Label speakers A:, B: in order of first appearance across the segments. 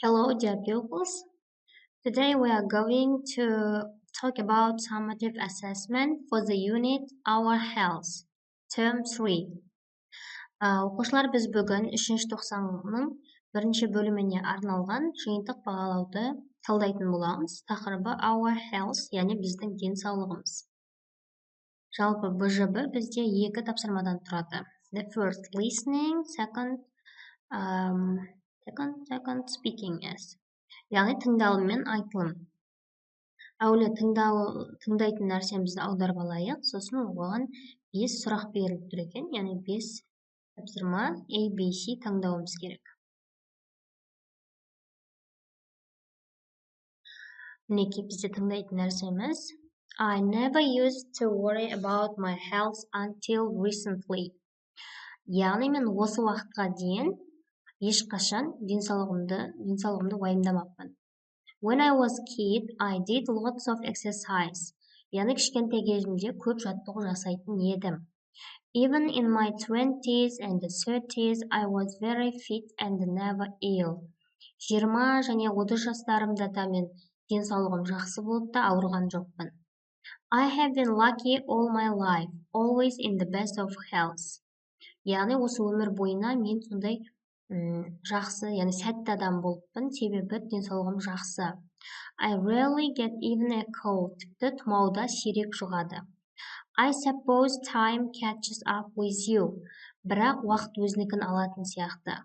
A: Hello, dear pupils. Today we are going to talk about summative assessment for the unit Our Health, Term 3. Оқушылар, біз бүгін 3-ші тоқсанның 1-ші бөліміне арналған жиынтық бағалауды талдайтын боламыз. Тақырыбы Our Health, яғни біздің денсаулығымыз. Жалпы БЖБ бізде 2 тапсырмадан тұрады. The first listening, second speaking is. Яғни тыңдалым мен айтылым. Әуелі тыңдайтын нәрсемізді аударып алайық, сосын оған 5 сұрақ беріліп тұр екен, яғни 5 тапсырма A, B, C таңдауымыз керек. Мінекей бізде тыңдайтын нәрсеміз. I never used to worry about my health until recently. Яғни мен осы уақытқа дейін ешқашан денсаулығымды уайымдамаппын. When I was kid, I did lots of exercise. Яғни кішкентай кезімде көп жаттығу жасайтын едім. Even in my 20s and 30s, I was very fit and never ill. 20 және 30 жастарымда да мен денсаулығым жақсы болып та ауырған жоқпын. I have been lucky all my life, always in the best of health. Яғни осы өмір бойына мен сондай жақсы, яғни сәтті адам болыппын, себебі денсаулығым жақсы. I rarely get even a cold. Тіпті тұмауда сирек жұғады. I suppose time catches up with you. Бірақ уақыт өзінікін алатын сияқты.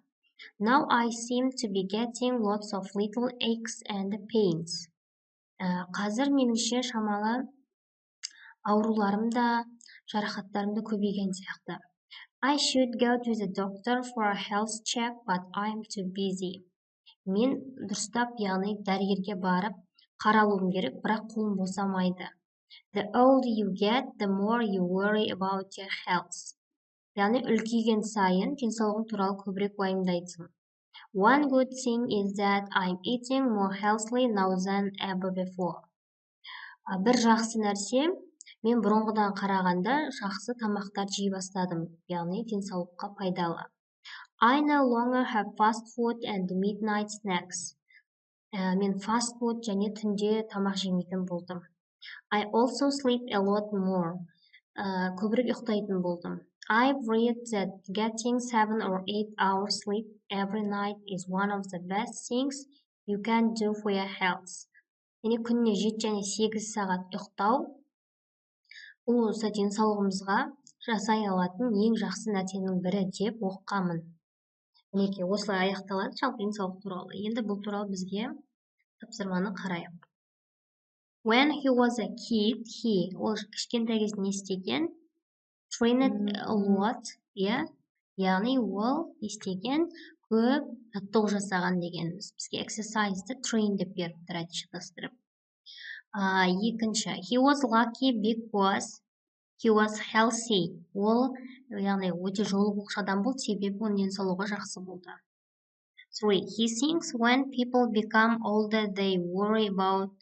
A: Now I seem to be getting lots of little aches and pains. Қазір меніңше шамалы ауруларым да, жарақаттарым да көбейген сияқты. I should go to the doctor for a health check, but I'm too busy. Мен дұрыстап, яғни дәрігерге барып қаралуым керек, бірақ қолым босамайды. The older you get, the more you worry about your health. Яғни үлкейген сайын денсаулығың туралы көбірек уайымдайсың. One good thing is that I'm eating more healthily now than ever before. Бір жақсы нәрсе, мен бұрынғыдан қарағанда жақсы тамақтар жей бастадым, яғни денсаулыққа пайдалы. I no longer have fast food and midnight snacks. Мен fast food және түнде тамақ жемейтін болдым. I also sleep a lot more. Көбірек ұйықтайтын болдым. I've read that getting 7 or 8 hours sleep every night is one of the best things you can do for your health. Яғни күніне 7 және 8 сағат ұйықтау ол осы денсаулығымызға жасай алатын ең жақсы нәрсенің бірі деп оқығанмын. Мінекей осылай аяқталады жалпы денсаулық туралы. Енді бұл туралы бізге тапсырманы қарайық. When he was a kid, ол кішкентай кезде не істеген? Trained a lot, яғни ол істеген көп жаттығу жасаған дегеніміз. Бізге exercise'ды train деп беріп тұрады шатастырып. Екінші, he was lucky because he was healthy. Ол, яғни, өте жолы болғыш адам болды, себебі оның денсаулығы жақсы болды. 3. He thinks when people become older, they worry about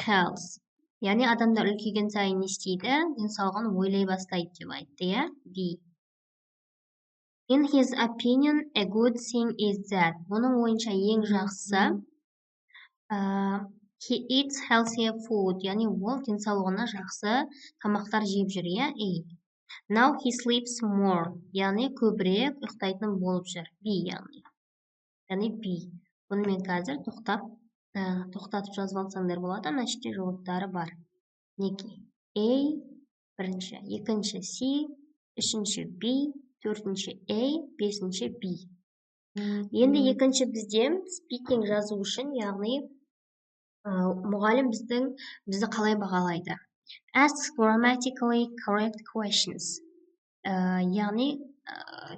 A: health. Яғни, адамдар үлкейген сайын не істейді? Денсаулығын ойлай бастайды деп айтты, B. In his opinion, a good thing is that. Оның ойынша ең жақсы he eats healthier food, яғни ол денсаулығына жақсы тамақтар жеп жүр, A. Now he sleeps more, яғни көбірек ұйықтайтын болып жүр, B, яғни B. Бұны мен қазір тоқтатып жазып алсаңдар болады, мына іште жауаптары бар. Неке? A, бірінші, екінші C, үшінші B, төртінші A, бесінші B. Енді екінші бізде speaking жазу үшін, яғни мұғалім бізді қалай бағалайды? Ask grammatically correct questions. Яғни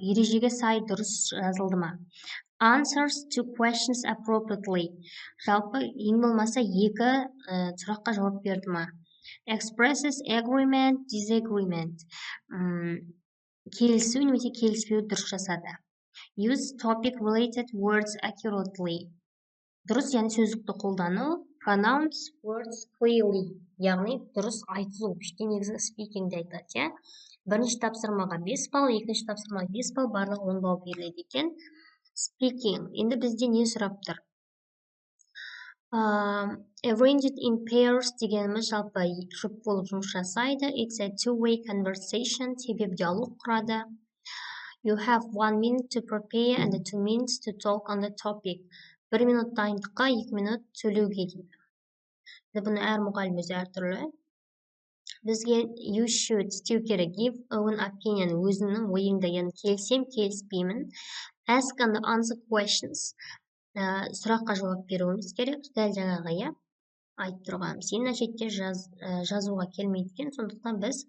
A: ережеге сай дұрыс жазылды ма? Answers to questions appropriately. Жалпы ең болмаса 2 сұраққа жауап берді ма? Expresses agreement, disagreement. Келісу немесе келіспеу дұрыс жасады. Use topic related words accurately. Дұрыс, яғни сөздікті қолдану. Pronounce words clearly. Яғни дұрыс айтылу. Үште негізі speaking'де айтады, Бірінші тапсырмаға 5 балл, екінші тапсырмаға 5 балл, барлығы 10 балл беріледі екен. Speaking. Енді бізде не сұрап тұр? Arranged in pairs дегеніміз жалпы жұп болып жұмыс жасайды. It's a two-way conversation. Себебі диалог құрады. You have 1 minute to prepare and 2 minutes to talk on the topic. 1 минут дайындыққа, 2 минут сөйлеуге дейді. Бұны әр мұғалім өзі әртүрлі. Бізге you should істеу керек. Give own opinion. Өзіңнің ойыңды, яғни келсем, келіспеймін. Ask and answer questions. Сұраққа жауап беруіміз керек. Дәл жаңағы, иә, айтып тұрғаным. Сен мына жерде жазуға келмейді екен, сондықтан біз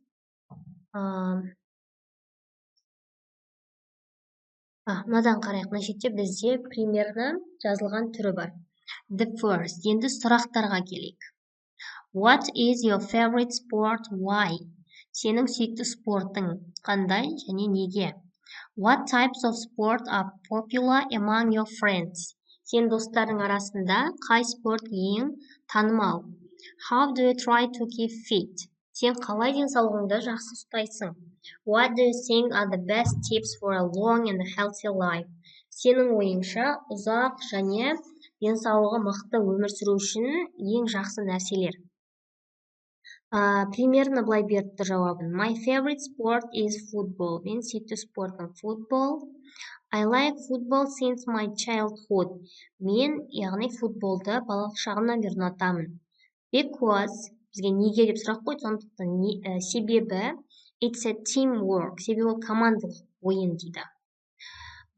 A: мынадан қарайық. Мына жерде бізде примерно жазылған түрі бар. The first. Енді сұрақтарға келейік. What is your favorite sport? Why? Сенің сүйікті спортың қандай және неге? What types of sport are popular among your friends? Сен достардың арасында қай спорт ең танымал? How do you try to keep fit? Сен қалай денсаулығыңды жақсы ұстайсың? What do you think are the best tips for a long and healthy life? Сенің ойыңша ұзақ және денсаулығы мықты өмір сүру үшін ең жақсы нәрселер? Примерно былай беріпті жауабын. My favorite sport is football. Мен сүйікті спортым футбол. I like football since my childhood. Мен, яғни футболды балалық шағымнан бері ұнатамын. Because, бізге неге деп сұрақ қойды, сондықтан себебі it's a teamwork. Себебі ол командалық ойын дейді.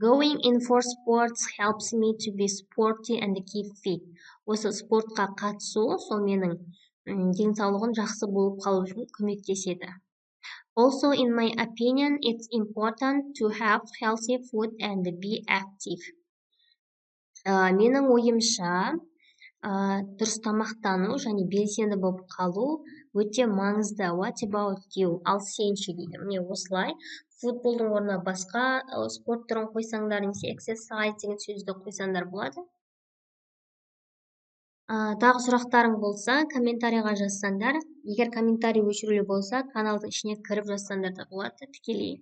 A: Going in for sports helps me to be sporty and keep fit. Осы спортқа қатысу, сол менің денсаулығым жақсы болып қалу үшін көмектеседі. Also, in my opinion, it's important to have healthy food and be active. Менің ойымша, дұрыс тамақтану және белсенді болып қалу өте маңызды. What about you? Ал сенші дейді. Міне осылай. Футболдың орнына басқа спорт түрін қойсаңдар, немесе exercise деген сөзді қойсаңдар болады. Тағы сұрақтарың болса, комментарийға жазсаңдар. Егер комментарий өшірулі болса, каналдың ішіне кіріп жазсаңдар да болады, тікелей.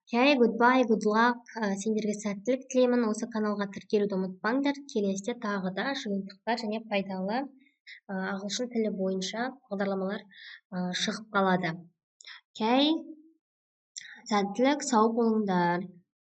A: Okay, goodbye, good luck. Сендерге сәттілік тілеймін. Осы каналға тіркелуді ұмытпаңдар. Келесіде тағы да жиынтықтар және пайдалы ағылшын тілі бойынша бағдарламалар шығып қалады. Okay, сәттілік, сау болыңдар.